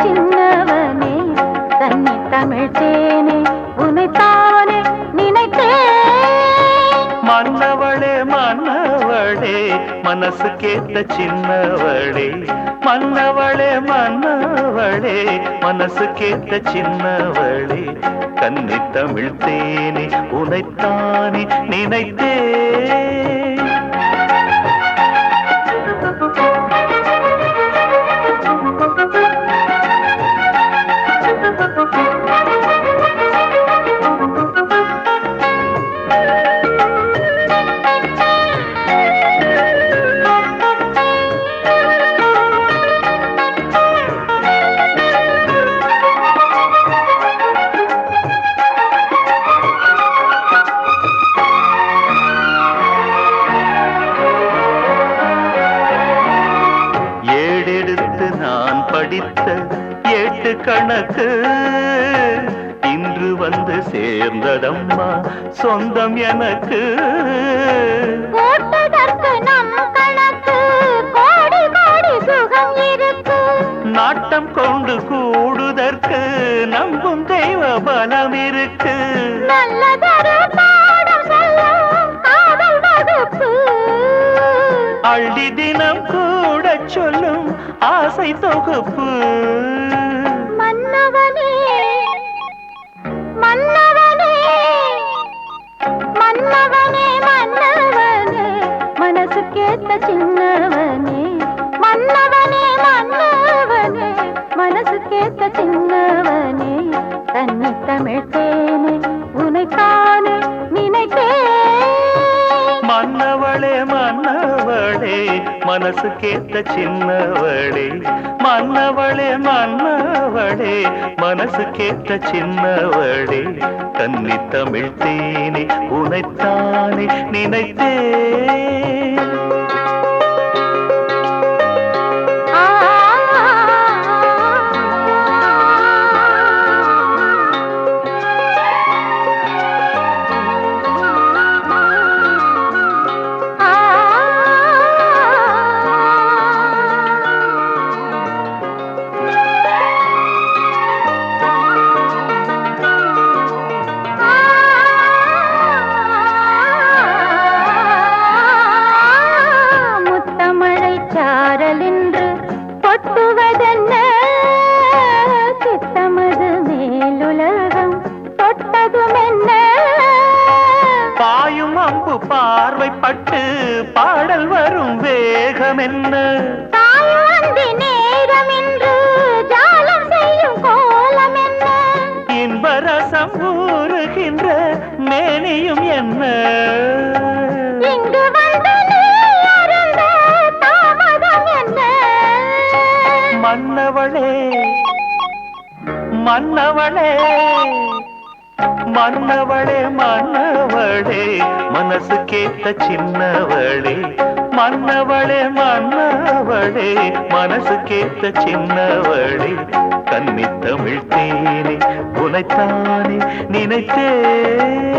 சின்னவனே தன்னை தமிழ் தேனே உனைத்தானே நினைத்தேன். மன்னவளே மன்னவளே மனசு கேட்ட சின்னவளே, மன்னவளே மன்னவளே மனசு கேட்ட சின்னவளே, கன்னி தமிழ் தேனே உனைத்தானே நினைத்தேன். ஏடெடுத்து நான் படித்த ஏட்டு கணக்கு இன்று வந்து சேர்ந்ததம்மா சொந்தம் எனக்கு. நம் கணக்கு கோடி கோடி சுகம் இருக்கு, நாட்டம் கொண்டு கூடுதற்கு நம்பும் தெய்வ பலம் இருக்கு. நல்லதொரு பாடம் சொல்லும் காதல் வகுப்பு, அள்ளி தினம் கூட சொல்லும் ஆசை தொகுப்பு. மன்னவனே மன்னவனே மன்னவனே மன்னவனே மனசு கேட்ட சின்னவனே, மன்னவனே மன்னவனே மனசு கேட்ட சின்னவனே, தன்னை தமிழ் தேனே உனைத்தானே நினைத்தேன். மன்னவளே மன்னவளே மனசு கேட்ட சின்னவளே, மன்னவளே மன்னவளே மனசு கேட்ட சின்னவளே, கன்னி தமிழ் தேனே உனைத்தானே நினைத்தேன். சாரலின்று பொட்டுவதென்ன சித்தமது மேலுலகம் தொட்டதும் என்ன, பாயும் அம்பு பார்வைப்பட்டு பாடல் வரும் வேகம் என்ன, தாயுந்தி நேரம் என்று ஜாலம் செய்யும் கோலம் என்ன, இன்பரசம் ஊறுகின்ற மேனியும் என்ன, இங்கு வந்து மன்னவளே மன்னவளே மன்னவளே மன்னவளே மனசு கேட்ட சின்னவளே, மன்னவளே மன்னவளே மனசு கேட்ட சின்னவளே, கன்னி தமிழ் தேனே உனைத்தானே நினைத்தேன்.